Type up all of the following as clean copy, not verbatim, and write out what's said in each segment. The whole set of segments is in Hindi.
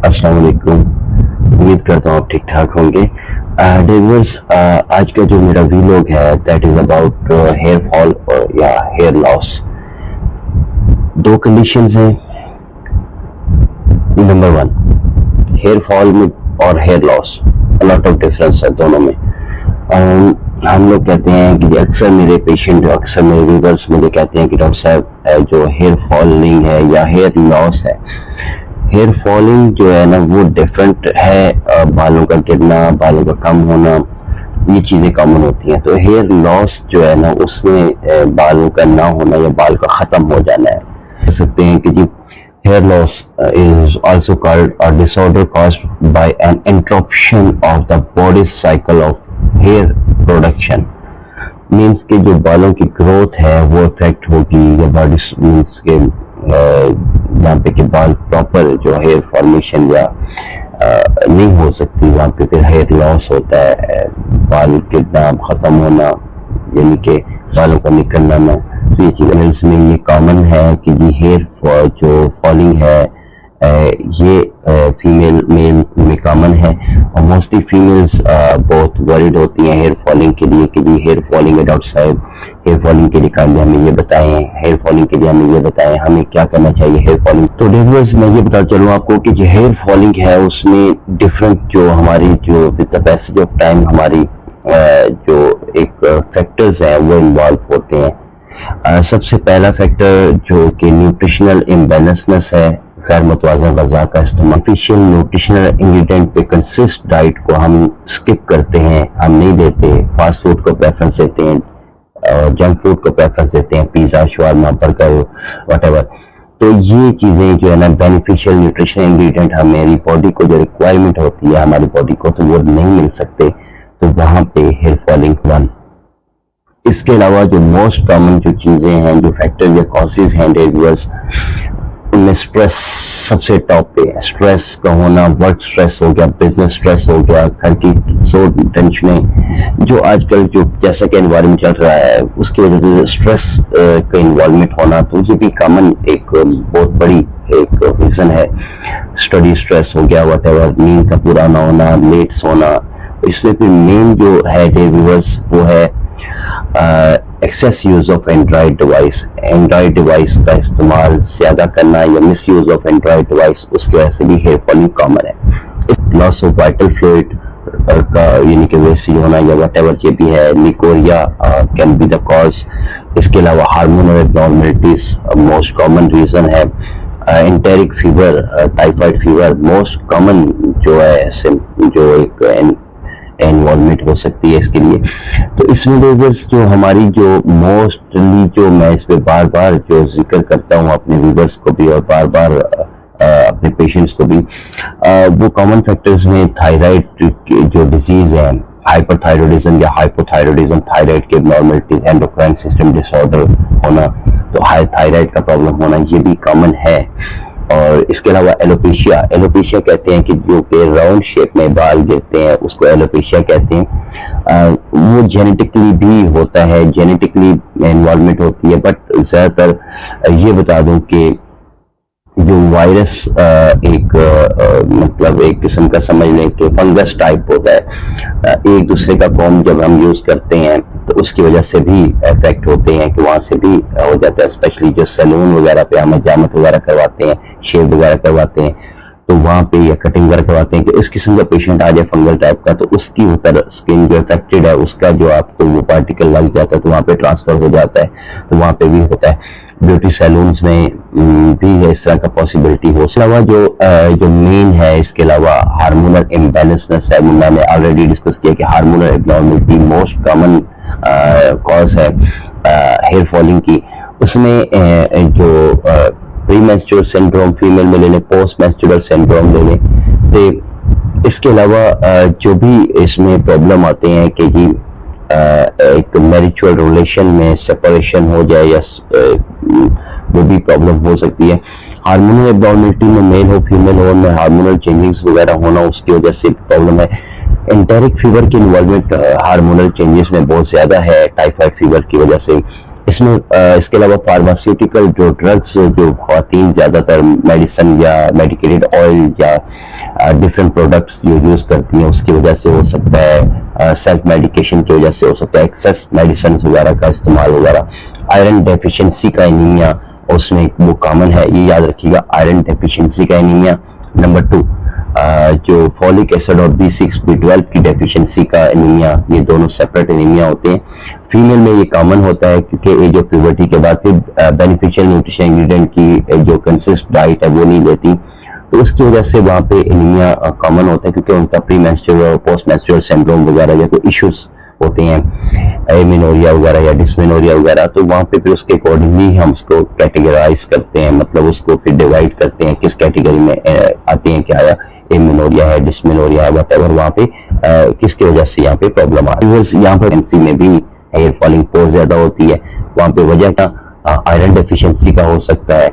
अस्सलाम वालेकुम। उम्मीद करता हूँ आप ठीक ठाक होंगे। डियर्स, आज का जो मेरा वीलॉग है that is about hair fall या हेयर लॉस। दो कंडीशंस हैं। नंबर वन, हेयर फॉल में और hair loss lot of difference है दोनों में। हम लोग कहते हैं कि अक्सर मेरे पेशेंट, अक्सर मेरे व्यूअर्स मुझे कहते हैं कि डॉक्टर साहब जो हेयर फॉलिंग है या हेयर लॉस है, हेयर फॉलिंग जो है ना वो डिफरेंट है, बालों का गिरना, बालों का कम होना, ये चीजें कॉमन होती हैं। तो हेयर लॉस जो है ना उसमें बालों का ना होना या बाल का खत्म हो जाना है। कह सकते हैं कि जी hair loss is also called a disorder caused by an interruption of the body cycle of hair production. Means के जो बालों की ग्रोथ है वो इफेक्ट होगी या बॉडी मीन्स के यहाँ पे कि बाल प्रॉपर जो हेयर फॉर्मेशन या नहीं हो सकती, वहाँ पे फिर हेयर लॉस होता है, बाल गिरना, खत्म होना, यानी कि बालों का निकलना ना। तो ये चीज़ इसमें ये कॉमन है कि ये हेयर जो फॉलिंग है ये फीमेल मेल में कॉमन है और मोस्टली फीमेल्स बहुत वरीड होती हैं हेयर फॉलिंग के लिए कि जी हेयर फॉलिंग है डॉक्टर साहब, हेयर फॉलिंग के लिए काइंडली हमें ये बताएं, हेयर फॉलिंग के लिए हमें ये बताएं, हमें क्या करना चाहिए हेयर फॉलिंग। तो डिफरेंस मैं ये बता चलूँ आपको कि जो हेयर फॉलिंग है उसमें डिफरेंट जो हमारी जो with the passage of time हमारी जो एक फैक्टर्स हैं वो इन्वॉल्व होते हैं। सबसे पहला फैक्टर जो कि न्यूट्रिशनल इम्बैलेंसनेस है, गैर मुतवाज़न ग़िज़ा का इस्तेमाल, आर्टिफिशियल न्यूट्रिशनल इंग्रेडिएंट पे कंसिस्ट डाइट को हम स्किप करते हैं, हम नहीं देते, फास्ट फूड को प्रेफरेंस देते हैं और जंक फूड को प्रेफरेंस देते हैं, पिज़्ज़ा, शवारमा, बर्गर, व्हाटएवर। तो ये चीज़ें जो है ना बेनिफिशियल न्यूट्रिशनल इंग्रेडिएंट हमारी बॉडी को जो रिक्वायरमेंट होती है हमारी बॉडी को, तो वो नहीं मिल सकते, तो वहाँ पे हेयर फॉलिंग वन। इसके अलावा जो मोस्ट कॉमन जो चीज़ें हैं, जो फैक्टर या कॉजेज हैं डेवियर्स, उनमें स्ट्रेस सबसे टॉप पे है। स्ट्रेस का होना, वर्क स्ट्रेस हो गया, बिजनेस स्ट्रेस हो गया, घर की सो टेंशनें, जो आजकल जो जैसा कि एनवायरनमेंट चल रहा है उसकी वजह से स्ट्रेस का इन्वॉल्वमेंट होना, तो ये भी कॉमन एक बहुत बड़ी एक रीज़न है। स्टडी स्ट्रेस हो गया, व्हाटएवर, नींद का पूरा ना होना, लेट सोना। इसमें फिर मेन जो है डेवियर्स वो है excess use of Android device. Android device का इस्तेमाल ज़्यादा करना या misuse of Android device, उसकी वजह से भी हेयर फॉलिंग कॉमन है। लॉस ऑफ वाइटल फ्लूइड का यानी कि वेस्टेज होना या व्हाटएवर ये भी है, निकोरिया कैन बी द कॉज। इसके अलावा hormonal abnormalities most common reason है। Enteric fever, typhoid fever most common जो है जो एक इन्वॉल्वमेंट हो सकती है इसके लिए। तो इसमें व्यूअर्स जो हमारी जो मोस्टली जो मैं इस पे बार बार जो जिक्र करता हूँ अपने व्यूअर्स को भी और बार बार अपने पेशेंट्स को भी, वो कॉमन फैक्टर्स में थायराइड जो डिजीज है, हाइपरथायरॉयडिज्म या हाइपोथायरॉयडिज्म, थायराइड की एब्नॉर्मलिटी, एंडोक्राइन सिस्टम डिसऑर्डर होना, तो हाई थायराइड का प्रॉब्लम होना, ये भी कॉमन है। और इसके अलावा एलोपेशिया, एलोपेशिया कहते हैं कि जो कि राउंड शेप में बाल गिरते हैं उसको एलोपेशिया कहते हैं। वो जेनेटिकली भी होता है, जेनेटिकली इन्वॉल्वमेंट होती है, बट ज़्यादातर ये बता दूं कि जो वायरस मतलब एक किस्म का समझ लें कि फंगस टाइप होता है, एक दूसरे का कॉम जब हम यूज करते हैं तो उसकी वजह से भी इफेक्ट होते हैं कि वहाँ से भी हो जाता है। स्पेशली जो सैलून वगैरह पे हम हजामत वगैरह करवाते हैं, शेव वगैरह करवाते हैं, तो वहाँ पे या कटिंग वगैरह करवाते हैं कि इस किस्म का पेशेंट आ जाए फंगल टाइप का, तो उसकी ऊपर स्किन जो अफेक्टेड है उसका जो आपको वो पार्टिकल लग जाता है तो वहाँ पे ट्रांसफर हो जाता है, तो वहाँ पे भी होता है। ब्यूटी सैलून्स में भी है इस तरह का पॉसिबिलिटी हो। इसके अलावा जो मेन है, इसके अलावा हार्मोनल इम्बैलेंसनेस है। मैंने ऑलरेडी डिस्कस किया कि hormonal abnormality most common cause है हेयर फॉलिंग की। उसमें जो प्री मेंस्ट्रुअल सिंड्रोम फीमेल में ले लें, पोस्ट मेंस्ट्रुअल सिंड्रोम ले लें, तो इसके अलावा जो भी इसमें प्रॉब्लम आते हैं कि जी एक मैरिचुअल रिलेशन में सेपरेशन हो जाए या वो भी प्रॉब्लम हो सकती है। हार्मोनल एब्नॉर्मलिटी में मेल हो फीमेल हो में हार्मोनल चेंजेस वगैरह होना, उसकी वजह से प्रॉब्लम है। एंटेरिक फीवर की इन्वॉल्वमेंट हार्मोनल चेंजेस में बहुत ज़्यादा है टाइफाइड फीवर की वजह से। इसमें इसके अलावा फार्मास्यूटिकल जो ड्रग्स जो ख्वातीन ज़्यादातर मेडिसिन या मेडिकेटेड ऑयल या डिफरेंट प्रोडक्ट्स जो यूज करती हैं उसकी वजह से हो सकता है, सेल्फ मेडिकेशन की वजह से हो सकता है, एक्सेस मेडिसिन वगैरह का इस्तेमाल वगैरह। आयरन डेफिशिएंसी का एनीमिया उसमें वो कॉमन है, ये याद रखिएगा, आयरन डेफिशिएंसी का एनीमिया। नंबर 2 जो फॉलिक एसिड और B6 B12 की डेफिशिएंसी का एनीमिया, ये दोनों सेपरेट एनीमिया होते हैं। फीमेल में ये कॉमन होता है क्योंकि एज ऑफ प्यूबर्टी के बाद फिर बेनिफिशियल न्यूट्रिशन इंग्रेडिएंट की जो कंसिस्ट डाइट है वो नहीं लेती, तो उसकी वजह से वहाँ पे एनीमिया कॉमन होता है क्योंकि उनका प्री मेंस्ट्रुअल और पोस्ट मेंस्ट्रुअल सिंड्रोम वगैरह या कोई इश्यूज होते हैं, एमिनोरिया वगैरह या डिस्मेनोरिया वगैरह, तो वहाँ पे फिर उसके अकॉर्डिंगली हम उसको कैटेगराइज करते हैं, मतलब उसको फिर डिवाइड करते हैं किस कैटेगरी में आते हैं, क्या आया, एमिनोरिया है, डिस्मेनोरिया है, वhatever वहाँ पे किसकी वजह से यहाँ पे प्रॉब्लम आ रही है। यहाँ पर एमसी में भी हेयर फॉलिंग बहुत ज्यादा होती है, वहाँ पे वजह क्या आयरन डेफिशिएंसी का हो सकता है,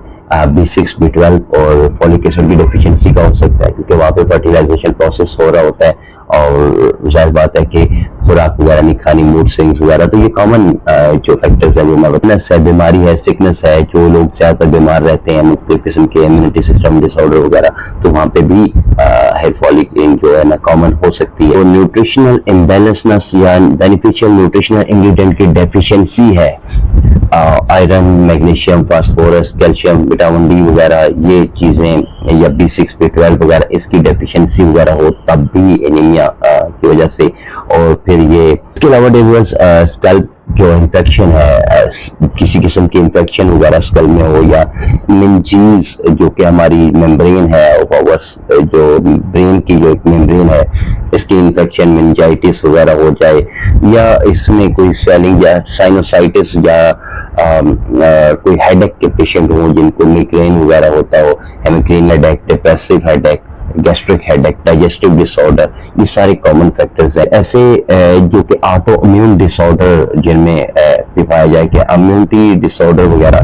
B6 B12 और फॉलिक एसिड की डेफिशिएंसी का हो सकता है क्योंकि वहाँ पे फर्टिलाइजेशन प्रोसेस हो रहा होता है और जाहिर बात है कि खुराक वगैरह नहीं खानी, मूड स्विंग्स वगैरह, तो ये कॉमन जो फैक्टर्स है वो मैं विकनेस है, बीमारी है, सिकनेस है, जो लोग ज्यादातर बीमार रहते हैं मुख्तलिफ किस्म के इम्यूनिटी सिस्टम डिसऑर्डर वगैरह, तो वहाँ पे भी हेयर फॉलिक जो है ना कॉमन हो सकती है। तो न्यूट्रिशनल इम्बैलेंसनेस या बेनिफिशियल न्यूट्रिशनल इंग्रेडिएंट की डेफिशिएंसी है, iron, magnesium, phosphorus, calcium, vitamin D वगैरह ये चीजें या B6 B12 वगैरह इसकी डेफिशिएंसी वगैरह हो तब भी एनीमिया की वजह से। और फिर ये इसके अलावा डिवर्स स्कैल्प जो इन्फेक्शन है, किसी किस्म की इन्फेक्शन वगैरह स्कल में हो, या मेनिंजेस जो कि हमारी मेम्ब्रेन है ऑफ आवर्स, जो ब्रेन की जो एक मेम्ब्रेन है इसकी इन्फेक्शन, मेनिंजाइटिस वगैरह हो जाए, या इसमें कोई स्वेलिंग या साइनोसाइटिस या कोई हेडेक के पेशेंट हो जिनको माइग्रेन वगैरह होता हो, migraine headache, depressive headache, gastric headache, digestive disorder, ये सारे कॉमन फैक्टर्स हैं। ऐसे जो कि ऑटो इम्यून डिसऑर्डर जिनमें पाया जाए कि इम्यूनिटी डिसऑर्डर वगैरह,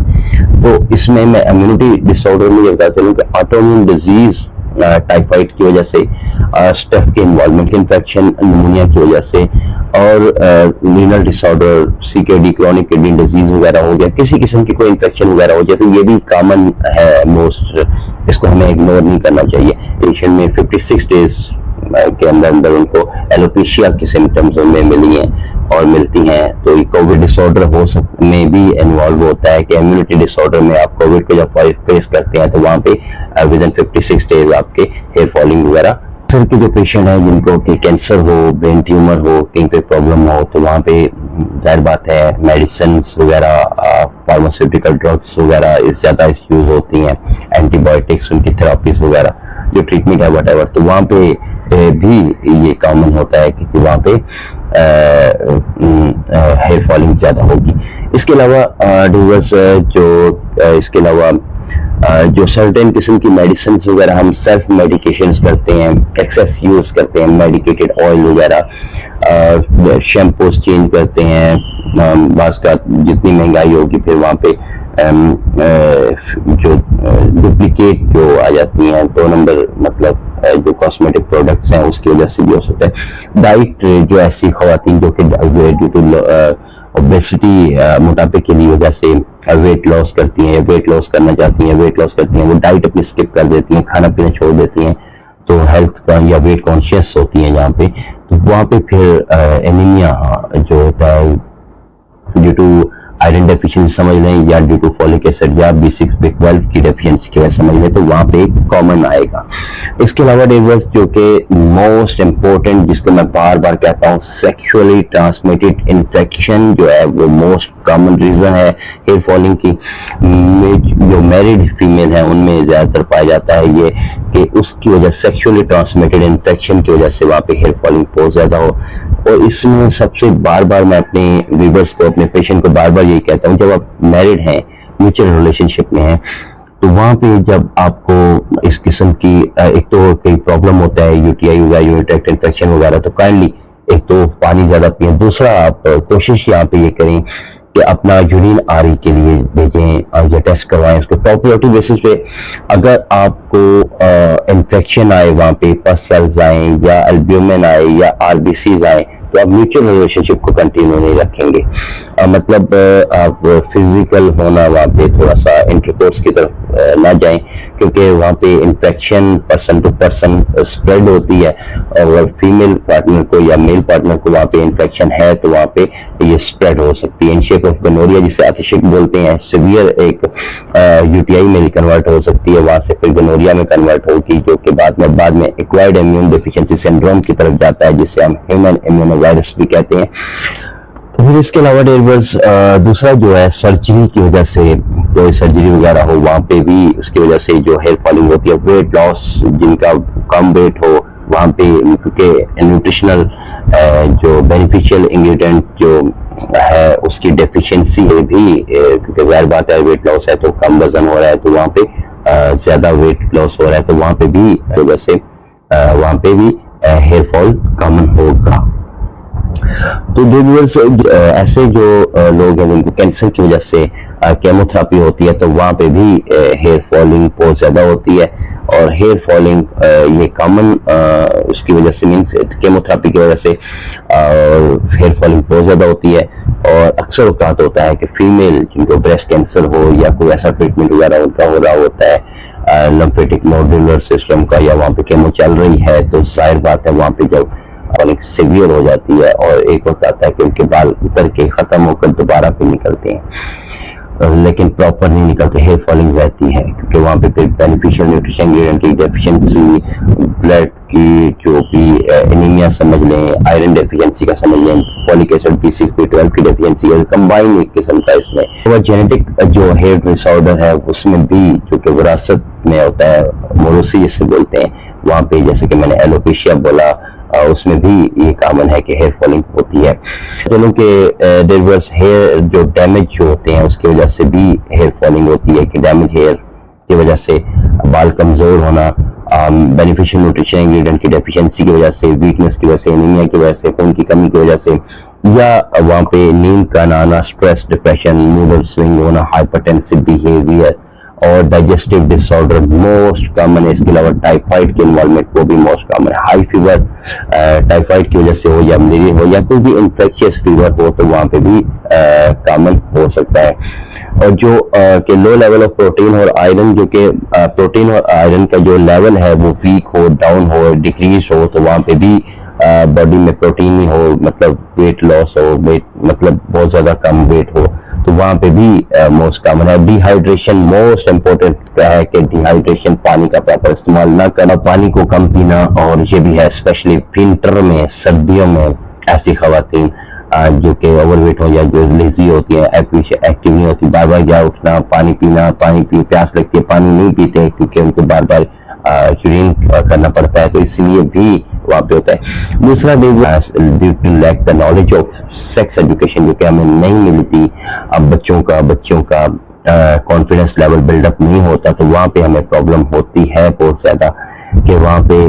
तो इसमें मैं इम्यूनिटी डिसऑर्डर में ये बता चलूँ कि ऑटो इम्यून डिजीज टाइफाइड की वजह से, स्टफ के इन्वॉल्वमेंट, इन्फेक्शन, निमोनिया की वजह से, और renal disorder, CKD, chronic kidney disease वगैरह हो गया, किसी किस्म की कोई इन्फेक्शन वगैरह हो जाए, तो ये भी कॉमन है मोस्ट, इसको हमें इग्नोर नहीं करना चाहिए। पेशेंट में 56 डेज के अंदर अंदर उनको एलोपेशिया के सिम्टम्स उनमें मिली हैं और मिलती हैं, तो ये कोविड डिसऑर्डर हो में भी इन्वॉल्व होता है कि इम्यूनिटी डिसऑर्डर में आप कोविड को जब फेस करते हैं तो वहाँ पे विद इन 56 डेज आपके हेयर फॉलिंग वगैरह। कैंसर के जो पेशेंट हैं जिनको कि कैंसर हो, ब्रेन ट्यूमर हो, कहीं पे प्रॉब्लम हो, तो वहाँ पे जाहिर बात है मेडिसिन वगैरह, फार्मास्यूटिकल ड्रग्स वगैरह इस ज़्यादा यूज होती हैं, एंटीबायोटिक्स, उनकी थेरापीज वगैरह जो ट्रीटमेंट है वट एवर, तो वहाँ पे भी ये कॉमन होता है कि वहाँ पे हेयर फॉलिंग ज़्यादा होगी। इसके अलावा डिवर्स जो इसके अलावा जो सर्टेन किस्म की मेडिसिन वगैरह हम सेल्फ मेडिकेशन करते हैं, एक्सेस यूज करते हैं, मेडिकेटेड ऑयल वगैरह, शैम्पूस चेंज करते हैं, बास का जितनी महंगाई होगी फिर वहाँ पे जो डुप्लीकेट जो आ जाती हैं, 2 नंबर मतलब जो कॉस्मेटिक प्रोडक्ट्स हैं उसकी वजह से भी हो सकता है। डाइट जो ऐसी खवातीन जो कि ड्यू टू ओबेसिटी, मोटापे की वजह से वेट लॉस करती हैं या वेट लॉस करना चाहती हैं, वेट लॉस करती हैं, वो डाइट अपनी स्किप कर देती हैं, खाना पीना छोड़ देती हैं, तो हेल्थ का या वेट कॉन्शियस होती हैं जहाँ पे, तो वहाँ पे फिर एनीमिया जो होता है ड्यू टू आयरन डेफिशिएंसी समझ लें या ड्यू टू फॉलिक एसिड या B6 B12 की डेफिशिएंसी की वजह समझ लें, तो वहाँ पे कॉमन आएगा। इसके अलावा डिवर्स जो कि मोस्ट इम्पोर्टेंट जिसको मैं बार बार कहता हूँ, सेक्सुअली ट्रांसमिटेड इन्फेक्शन जो है वो मोस्ट कॉमन रीजन है हेयर फॉलिंग की। जो मैरिड फीमेल है उनमें ज्यादातर पाया जाता है ये कि उसकी वजह सेक्सुअली ट्रांसमिटेड इन्फेक्शन की वजह से वहाँ पे हेयर फॉलिंग बहुत ज्यादा हो। और इसमें सबसे बार बार मैं अपने व्यूअर्स को, अपने पेशेंट को बार बार यही कहता हूँ, जब आप मैरिड हैं, म्यूचुअल रिलेशनशिप में हैं, तो वहाँ पे जब आपको इस किस्म की एक तो कोई प्रॉब्लम होता है, UTI वगैरह, यूरिनरी ट्रैक्ट इन्फेक्शन वगैरह, तो काइंडली एक तो पानी ज्यादा पिए, दूसरा आप कोशिश यहाँ पे ये करें कि अपना यूरिन RE के लिए भेजें और ये टेस्ट करवाएं उसको पॉपुलरिटी बेसिस पे। अगर आपको इन्फेक्शन आए, वहाँ पे पस सेल्स आए या एल्ब्यूमिन आए या RBCs आए, तो आप म्यूचुअल रिलेशनशिप को कंटिन्यू नहीं रखेंगे। मतलब आप फिजिकल होना वहाँ पे थोड़ा सा इंटरकोर्स की तरफ ना जाएं, क्योंकि वहाँ पे infection person to person spread होती है, और अगर फीमेल पार्टनर को या मेल पार्टनर को वहाँ पे इन्फेक्शन है तो वहाँ पे ये स्प्रेड हो सकती है। इन शेप ऑफ गोनोरिया जिसे आतिशिक बोलते हैं, सिवियर एक यूटीआई में कन्वर्ट हो सकती है, वहाँ से फिर गोनोरिया में कन्वर्ट होगी, जो कि बाद में एक्वायर्ड इम्यून डेफिशिएंसी सिंड्रोम की तरफ जाता है, जिसे हम ह्यूमन इम्यूनोवायरस भी कहते हैं। फिर इसके अलावा डेयरबर्ड्स दूसरा जो है सर्जरी की वजह से, कोई सर्जरी वगैरह हो वहाँ पे भी उसकी वजह से जो हेयर फॉलिंग होती है, वेट लॉस, जिनका कम वेट हो वहाँ पे, क्योंकि न्यूट्रिशनल जो बेनिफिशियल इंग्रेडिएंट जो है उसकी डेफिशिएंसी भी, क्योंकि जाहिर बात है वेट लॉस है तो कम वजन हो रहा है, तो वहाँ पे ज्यादा वेट लॉस हो रहा है, तो वहाँ पे भी वजह से वहाँ पे भी हेयर फॉल कॉमन होगा। तो व्यूअर्स ऐसे जो लोग हैं जिनको कैंसर की वजह से केमोथेरेपी होती है, तो वहाँ पे भी हेयर फॉलिंग बहुत ज्यादा होती है, और हेयर फॉलिंग ये कॉमन उसकी वजह से, मीन्स केमोथेरेपी की वजह से हेयर फॉलिंग बहुत ज्यादा होती है। और अक्सर औकात होता है कि फीमेल जिनको ब्रेस्ट कैंसर हो या कोई ऐसा ट्रीटमेंट वगैरह उनका हो रहा होता है लिम्फेटिक नोडुलर सिस्टम का, या वहाँ पे केमो चल रही है, तो जाहिर बात है वहाँ पे जब फॉलिंग सीवियर हो जाती है, और एक वक्त आता है कि उनके बाल उतर के खत्म होकर दोबारा फिर निकलते हैं, लेकिन प्रॉपर नहीं निकलते, हेयर फॉलिंग रहती है, क्योंकि वहाँ पे फिर बेनिफिशियल न्यूट्रिशन इंग्रेडिएंट की डेफिशिएंसी, ब्लड की जो भी एनीमिया समझ लें, आयरन डेफिशिएंसी का समझ लें, फॉलिक एसिड B6 B12 की डेफिशिएंसी है, कंबाइन एक किस्म का इसमें। वो जेनेटिक जो हेयर डिसऑर्डर है उसमें भी, जो कि विरासत में होता है, मोरोसी जिसे बोलते हैं, वहाँ पे जैसे कि मैंने एलोपेशिया बोला, उसमें भी ये कॉमन है कि हेयर फॉलिंग होती है। दोनों के डेयरबर्ड्स हेयर जो डैमेज जो होते हैं उसकी वजह से भी हेयर फॉलिंग होती है, कि डैमेज हेयर की वजह से बाल कमजोर होना, बेनिफिशियल न्यूट्रिशन इंग्रेडिएंट की डेफिशिएंसी की वजह से, वीकनेस की वजह से, एनीमिया की वजह से, खून की कमी की वजह से, या वहाँ पे नींद का ना आना, स्ट्रेस, डिप्रेशन, मूड स्विंग होना, हाइपरटेंसिव बिहेवियर और डाइजेस्टिव डिसऑर्डर मोस्ट कॉमन है। इसके अलावा टाइफाइड के इन्वॉल्वमेंट वो भी मोस्ट कॉमन है। हाई फीवर टाइफाइड की वजह से हो, या मलेरिया हो, या कोई भी इन्फेक्शियस फीवर हो, तो वहाँ पे भी कॉमन हो सकता है। और जो के लो लेवल ऑफ प्रोटीन और आयरन, जो कि प्रोटीन और आयरन का जो लेवल है वो वीक हो, डाउन हो, डिक्रीज हो, तो वहाँ पे भी बॉडी में प्रोटीन नहीं हो, मतलब वेट लॉस हो, वेट मतलब बहुत ज्यादा कम वेट हो, तो वहाँ पे भी मोस्ट कॉमन है। डिहाइड्रेशन मोस्ट इम्पोर्टेंट है कि डिहाइड्रेशन, पानी का प्रॉपर इस्तेमाल ना करना, पानी को कम पीना, और ये भी है स्पेशली विंटर में, सर्दियों में ऐसी खवातीन जो कि ओवरवेट हो या जो लेजी होती है, एक्टिव नहीं होती, बार बार क्या उठना, पानी पीना, पानी पी, प्यास लगती है, पानी नहीं पीते क्योंकि उनको बार बार यूरिन करना पड़ता है, तो इसलिए भी वहाँ पे होता है। दूसरा due to lack the knowledge of sex education, जो कि हमें नहीं मिलती, अब बच्चों का कॉन्फिडेंस लेवल बिल्डअप नहीं होता, तो वहाँ पे हमें प्रॉब्लम होती है बहुत ज्यादा, कि वहाँ पे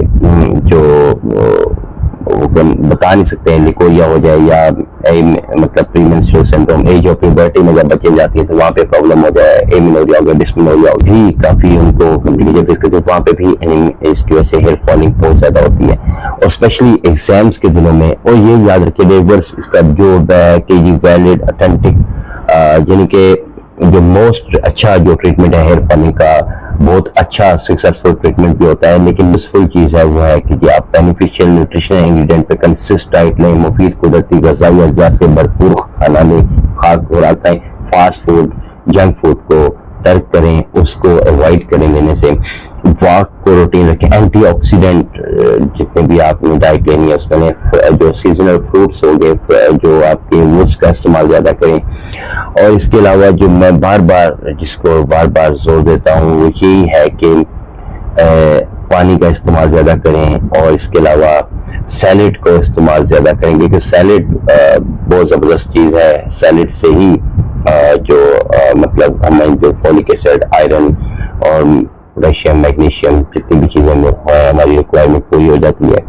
जो बता नहीं सकते हैं, लिकोरिया हो जाए या मतलब premenstrual syndrome, age of puberty में जब बच्चे जाती है तो वहाँ पे प्रॉब्लम हो जाए, एमिनोरिया हो गया, डिस्मेनोरिया भी काफी उनको कॉम्प्लिकेटेड फेस करते हैं, वहाँ पे भी इसकी वजह से हेयर फॉलिंग बहुत ज्यादा होती है, और स्पेशली एग्जाम्स के दिनों में। और ये याद रखिए डेयरबर्ड्स, इसका जो KG वैलिड ऑथेंटिक, यानी कि जो मोस्ट अच्छा जो ट्रीटमेंट है हेयर फॉलिंग का, बहुत अच्छा सक्सेसफुल ट्रीटमेंट भी होता है, लेकिन यूजफुल चीज है वो है कि आप बेनिफिशियल न्यूट्रिशनल इंग्रेडिएंट पे कंसिस्ट डाइट लें, मुफीद कुदरती ग़िज़ाई अज़्ज़ा से भरपूर खाना लें, खाक खुराक खाएं, फास्ट फूड, जंक फूड को तर्क करें, उसको अवॉइड करें लेने से, वॉक को रूटीन रखें, एंटीऑक्सीडेंट जितने भी आपने डाइट लेनी है उसमें जो सीजनल फ्रूट्स हो गए, जो आपके वुड्स का इस्तेमाल ज्यादा करें। और इसके अलावा जो मैं बार बार जोर देता हूँ वो यही है कि पानी का इस्तेमाल ज्यादा करें, और इसके अलावा सैलेड को इस्तेमाल ज्यादा करें, क्योंकि सैलेड बहुत जबरदस्त चीज है। सैलेड से ही मतलब हमें जो फॉलिक एसिड, आयरन और पोटेशियम, मैग्नीशियम, जितनी भी चीजें हमारी रिक्वायरमेंट पूरी हो जाती है।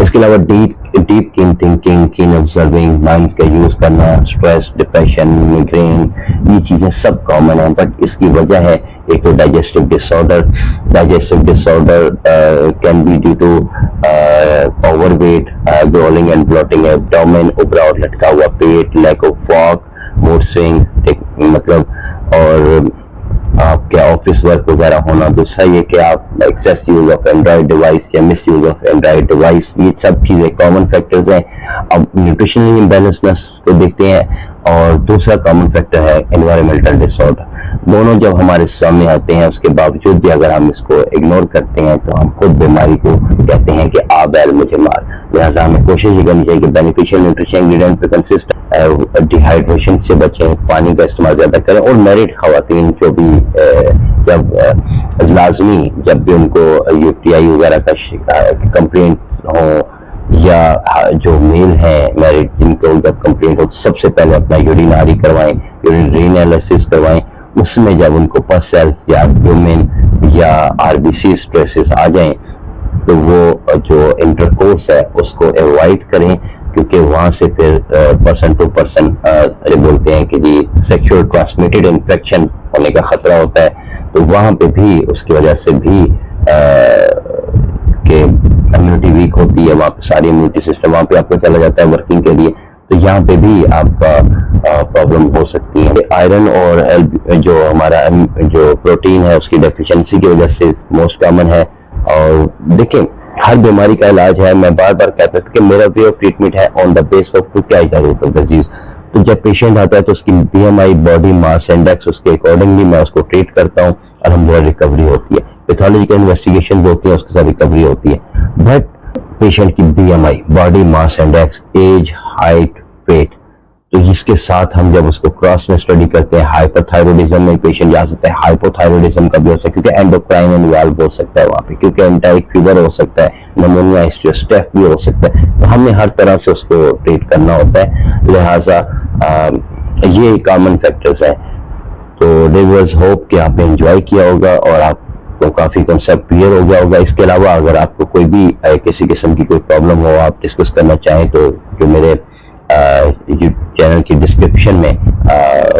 इसके अलावा डीप कीन थिंकिंग, कीन ऑब्जर्विंग, माइंड का यूज करना, स्ट्रेस, डिप्रेशन, माइग्रेन, ये चीजें सब कॉमन है, बट इसकी वजह है एक तो digestive disorder can be due to overweight, growling and bloating, abdomen, उबरा और लटका हुआ पेट, lack of walk, mood swing, मतलब और आपके ऑफिस वर्क वगैरह होना, दूसरा ये कि आप excess use of Android device या misuse of Android device, ये सब चीज़ें कॉमन फैक्टर्स हैं। अब न्यूट्रिशनल इम्बैलेंसनेस को देखते हैं, और दूसरा कॉमन फैक्टर है एनवायरमेंटल डिसऑर्डर। दोनों जब हमारे सामने आते हैं, उसके बावजूद भी अगर हम इसको इग्नोर करते हैं तो हम खुद बीमारी को कहते हैं कि आ बैल मुझे मार। लिहाजा हमें कोशिश ये करनी चाहिए कि बेनिफिशियल न्यूट्रिशन इंग्रेडिएंट पे कंसिस्ट, डिहाइड्रेशन से बचें, पानी का इस्तेमाल ज़्यादा करें, और मैरिड खवातीन जो भी जब लाजमी जब भी उनको यूटीआई वगैरह का कंप्लेंट हो, या जो मेल हैं मैरिड जिनको जब कंप्लेंट हो, सबसे पहले अपना यूरिनरी करवाएं, यूरिन एनालिसिस करवाएं। उसमें जब उनको पस सेल्स या एब्डोमेन या आरबीसी स्ट्रेसेस आ जाएं तो वो जो इंटरकोर्स है उसको अवॉइड करें, क्योंकि वहां से फिर पर्सन टू पर्सन बोलते हैं कि जी सेक्सुअल ट्रांसमिटेड इन्फेक्शन होने का खतरा होता है। तो वहां पे भी उसकी वजह से भी कि इम्यूनिटी वीक होती है, वहाँ पे सारी इम्यूनिटी सिस्टम वहाँ पे आपको चला जाता है वर्किंग के लिए, तो यहाँ पे भी आपका प्रॉब्लम हो सकती है। आयरन और जो हमारा जो प्रोटीन है उसकी डेफिशिएंसी की वजह से मोस्ट कॉमन है। और देखिए हर बीमारी का इलाज है, मैं बार बार कहता था कि मेरा वे ऑफ ट्रीटमेंट है ऑन द बेस ऑफ क्या है डिजीज। तो जब पेशेंट आता है तो उसकी बीएमआई बॉडी मास इंडेक्स उसके अकॉर्डिंगली मैं उसको ट्रीट करता हूँ, अल्हम्दुलिल्लाह रिकवरी होती है। पैथोलॉजिकल इन्वेस्टिगेशन होती है, उसके साथ रिकवरी होती है। बट पेशेंट की BMI body mass index, age, height, weight, तो जिसके साथ हम जब उसको क्रॉस में स्टडी करते हैं, हाइपरथायरॉयडिज्म में पेशेंट जा सकता है, हाइपोथायरॉयडिज्म का भी हो सकता है, क्योंकि एंडोक्राइन इन्वॉल्व हो सकता है वहाँ पे, क्योंकि एंटाइक फीवर हो सकता है, निमोनिया, स्टेफ भी हो सकता है। तो हमने हर तरह से उसको ट्रीट करना होता है। लिहाजा ये कॉमन फैक्टर्स हैं। तो देयर होप कि आपने एंजॉय किया होगा और आपको काफी कॉन्सेप्ट क्लियर हो गया होगा। इसके अलावा अगर आपको कोई भी किसी किस्म की कोई प्रॉब्लम हो, आप डिस्कस करना चाहें, तो जो मेरे चैनल की डिस्क्रिप्शन में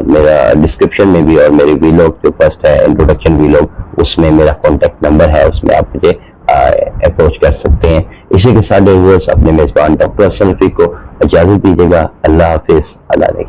मेरा डिस्क्रिप्शन में भी और मेरे वीलॉग जो फर्स्ट है इंट्रोडक्शन वीलॉग, उसमें मेरा कॉन्टेक्ट नंबर है, उसमें आप मुझे अप्रोच कर सकते हैं। इसी के साथ अपने मेजबान डॉक्टर असलम रफीक को इजाजत दीजिएगा। अल्लाह हाफिज, अल्लाह ने